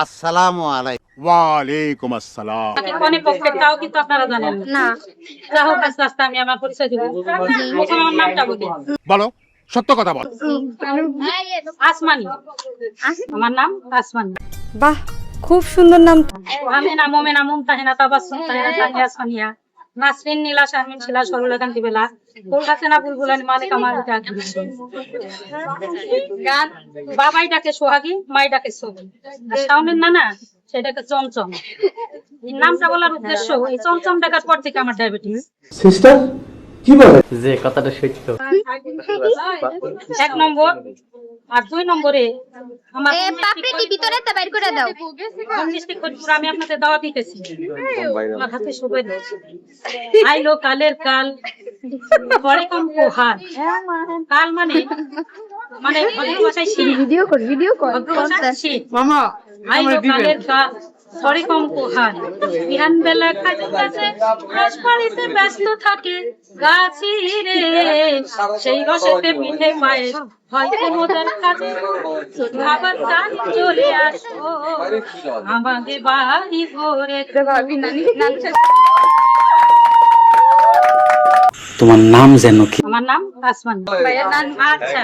আসসালামু আলাইকুম। ওয়ালাইকুম আসসালাম। অনেক পক্ষে তাও কিন্তু আপনারা জানেন না। যা হোক আস্তে আস্তে আমি আমার পরিচয় দিব। প্রথমে আমার নামটা বলি। বলো, সত্য কথা বল। আসমানি, আমার নাম আসমানি। বাহ, খুব সুন্দর নাম। আমেনা মোমেনা মুমতাহিনা তাবাসসুম তাহিনা তাহিয়া আসমানিয়া নাসরিন নীলা শারমিন শিলা সরলা কান্তি বেলা কলকাতা বুলবুলানি মালিকা মালিকা গান। বাবাই ডাকে সোহাগী, মাই ডাকে সোহাগী, আর শাওনের নানা সেটাকে চমচম। এই নামটা বলার উদ্দেশ্য, এই চমচম ডাকার পর থেকে আমার ডায়াবেটিস। সিস্টার কি বলে? যে কথাটা সত্য। 1 নম্বর আর 2 নম্বরে আমার পাপড়িটি ভিতরে তা বাইর করে দাও। ডিস্ট্রিক্ট ফরিদপুর আমি আপনাদের দাওয়াত দিতেছি। আমার হাতে সবাই আইলো কালের কাল পরে কম পোহার। কাল মানে মানে ভদ্র ভাষায় শীত। ভিডিও কর ভদ্র ভাষায় শীত। আইলো কালের কাল পরে কম পোহার। বিহান বেলা কাজে কাজে রসপালিতে ব্যস্ত থাকে গাছি রে, সেই রসেতে পিঠে পায়ে হয়তো মোদের কাজে খাবার চাই চলে আসো আমাদের বাড়ি ঘরে। তোমার নাম যেন কি? আমার নাম আসমান। আচ্ছা